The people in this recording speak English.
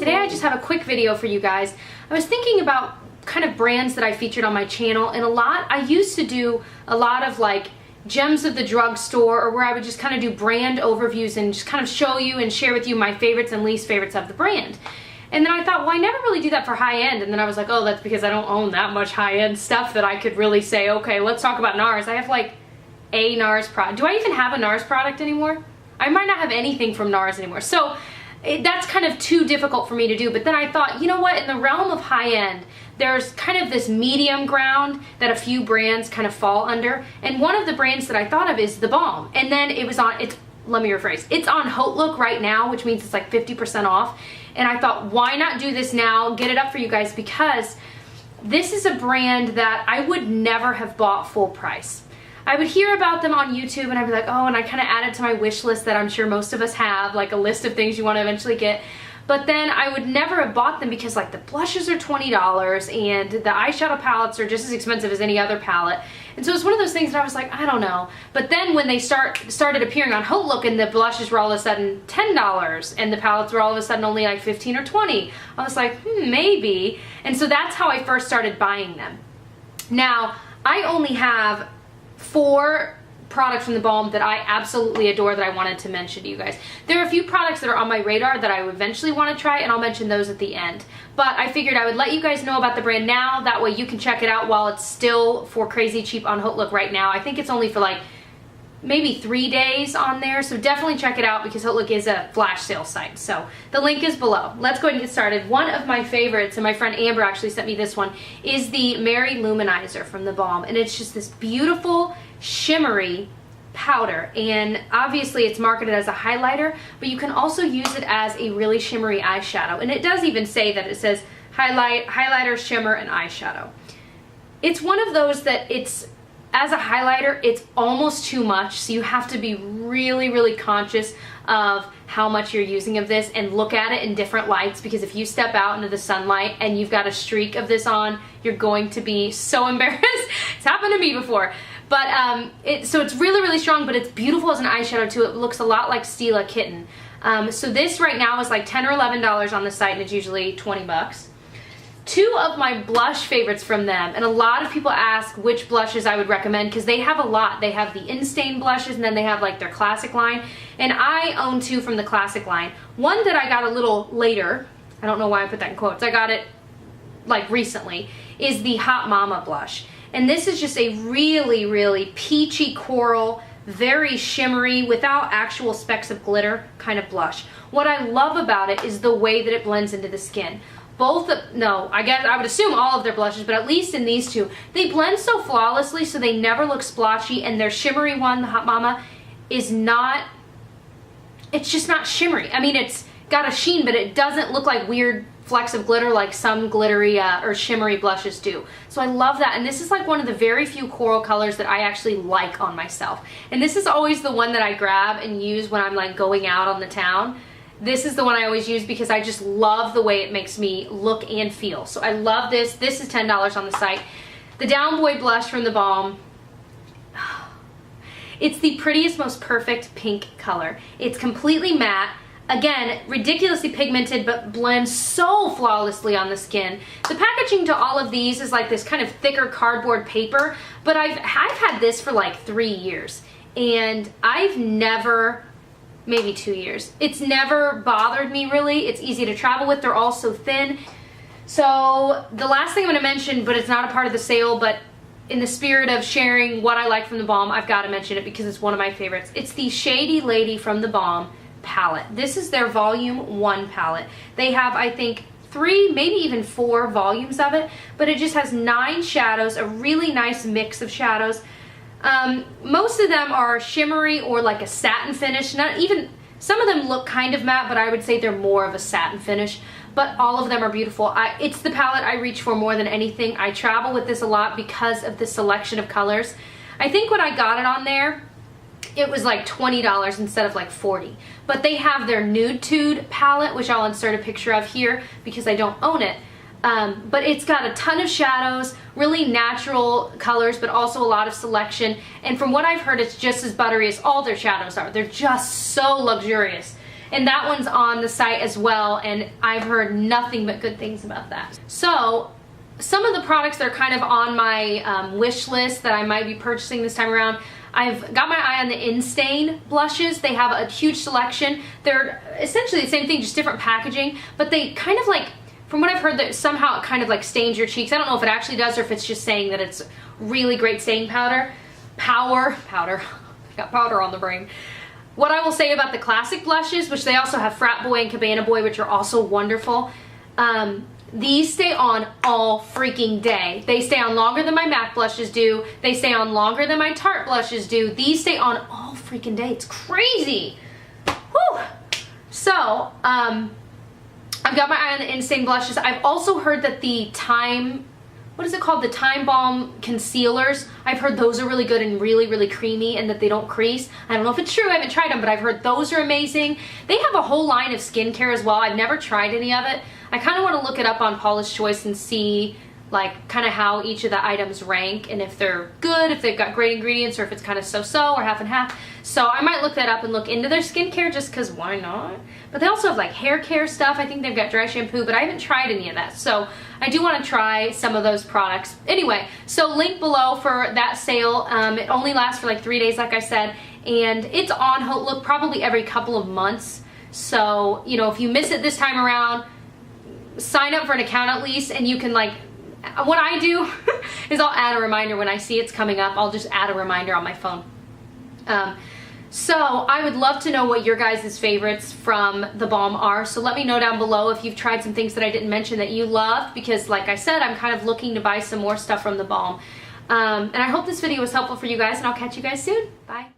Today I just have a quick video for you guys. I was thinking about kind of brands that I featured on my channel, and I used to do a lot of like gems of the drugstore, or where I would just kind of do brand overviews and just kind of show you and share with you my favorites and least favorites of the brand. And then I thought, well, I never really do that for high-end. And then I was like, oh, that's because I don't own that much high-end stuff that I could really say, okay, let's talk about NARS. I have like a NARS product. Do I even have a NARS product anymore? I might not have anything from NARS anymore. So that's kind of too difficult for me to do. But then I thought, you know what, in the realm of high-end, there's kind of this medium ground that a few brands kind of fall under. And one of the brands that I thought of is TheBalm. And then it was on, let me rephrase, it's on HauteLook right now, which means it's like 50% off. And I thought, why not do this now, get it up for you guys, because this is a brand that I would never have bought full price. I would hear about them on YouTube and I'd be like, oh, and I kind of added to my wish list that I'm sure most of us have, like a list of things you want to eventually get. But then I would never have bought them because like the blushes are $20 and the eyeshadow palettes are just as expensive as any other palette. And so it's one of those things that I was like, I don't know. But then when they started appearing on HauteLook and the blushes were all of a sudden $10 and the palettes were all of a sudden only like 15 or 20, I was like, maybe. And so that's how I first started buying them. Now, I only have 4 products from TheBalm that I absolutely adore that I wanted to mention to you guys. There are a few products that are on my radar that I would eventually want to try, and I'll mention those at the end. But I figured I would let you guys know about the brand now, that way you can check it out while it's still for crazy cheap on HauteLook right now. I think it's only for like maybe 3 days on there, so definitely check it out because HauteLook is a flash sale site. So the link is below. Let's go ahead and get started. One of my favorites, and my friend Amber actually sent me this one, is the Mary Luminizer from TheBalm, and it's just this beautiful shimmery powder, and obviously it's marketed as a highlighter, but you can also use it as a really shimmery eyeshadow, and it does even say that it says highlighter, shimmer, and eyeshadow. It's one of those that it's, as a highlighter, it's almost too much, so you have to be really, really conscious of how much you're using of this and look at it in different lights, because if you step out into the sunlight and you've got a streak of this on, you're going to be so embarrassed. It's happened to me before. But so it's really, really strong, but it's beautiful as an eyeshadow too. It looks a lot like Stila Kitten. So this right now is like $10 or $11 on the site, and it's usually 20 bucks. 2 of my blush favorites from them, and a lot of people ask which blushes I would recommend because they have a lot. They have the in-stain blushes, and then they have like their classic line, and I own 2 from the classic line. One that I got a little later, I don't know why I put that in quotes, I got it like recently, is the Hot Mama blush. And this is just a really, really peachy coral, very shimmery, without actual specks of glitter kind of blush. What I love about it is the way that it blends into the skin. I guess I would assume all of their blushes, but at least in these 2, they blend so flawlessly, so they never look splotchy, and their shimmery one, the Hot Mama, is not, it's just not shimmery. I mean, it's got a sheen, but it doesn't look like weird flecks of glitter like some glittery or shimmery blushes do. So I love that, and this is like one of the very few coral colors that I actually like on myself. And this is always the one that I grab and use when I'm like going out on the town. This is the one I always use because I just love the way it makes me look and feel. So I love this. This is $10 on the site. The Down Boy blush from TheBalm. It's the prettiest, most perfect pink color. It's completely matte. Again, ridiculously pigmented, but blends so flawlessly on the skin. The packaging to all of these is like this kind of thicker cardboard paper, but I've had this for like 3 years, and I've never, maybe 2 years, it's never bothered me really. It's easy to travel with. They're all so thin. So the last thing I'm going to mention, but it's not a part of the sale, but in the spirit of sharing what I like from TheBalm, I've got to mention it because it's one of my favorites. It's the Shady Lady from TheBalm palette. This is their volume 1 palette. They have, I think, 3, maybe even 4 volumes of it, but it just has 9 shadows, a really nice mix of shadows. Most of them are shimmery or like a satin finish. Not even, some of them look kind of matte, but I would say they're more of a satin finish. But all of them are beautiful. It's the palette I reach for more than anything. I travel with this a lot because of the selection of colors. I think when I got it on there, it was like $20 instead of like $40. But they have their Nude Tude palette, which I'll insert a picture of here because I don't own it. But it's got a ton of shadows, really natural colors, but also a lot of selection. And from what I've heard, it's just as buttery as all their shadows are. They're just so luxurious. and that one's on the site as well, and I've heard nothing but good things about that. So some of the products that are kind of on my wish list that I might be purchasing this time around, I've got my eye on the In-Stain blushes. They have a huge selection. They're essentially the same thing, just different packaging, but they kind of like, from what I've heard, that somehow it kind of like stains your cheeks. I don't know if it actually does or if it's just saying that it's really great stain powder. Powder. I got powder on the brain. What I will say about the classic blushes, which they also have Frat Boy and Cabana Boy, which are also wonderful, these stay on all freaking day. They stay on longer than my MAC blushes do. They stay on longer than my Tarte blushes do. These stay on all freaking day. It's crazy. Whew. So, I've got my eye on the In-Stain blushes. I've also heard that the what is it called? The TheBalm concealers. I've heard those are really good and really, really creamy and that they don't crease. I don't know if it's true. I haven't tried them, but I've heard those are amazing. They have a whole line of skincare as well. I've never tried any of it. I kind of want to look it up on Paula's Choice and see like kind of how each of the items rank and if they're good, if they've got great ingredients, or if it's kind of so-so or half and half. So I might look that up and look into their skincare just because why not? But they also have like hair care stuff. I think they've got dry shampoo, but I haven't tried any of that. So I do want to try some of those products. Anyway, so link below for that sale. It only lasts for like 3 days, like I said, and it's on look probably every couple of months. So, you know, if you miss it this time around, sign up for an account at least, and you can like, what I do is I'll add a reminder when I see it's coming up. I'll just add a reminder on my phone. So I would love to know what your guys' favorites from TheBalm are. So let me know down below if you've tried some things that I didn't mention that you love, because like I said, I'm kind of looking to buy some more stuff from TheBalm. And I hope this video was helpful for you guys, and I'll catch you guys soon. Bye.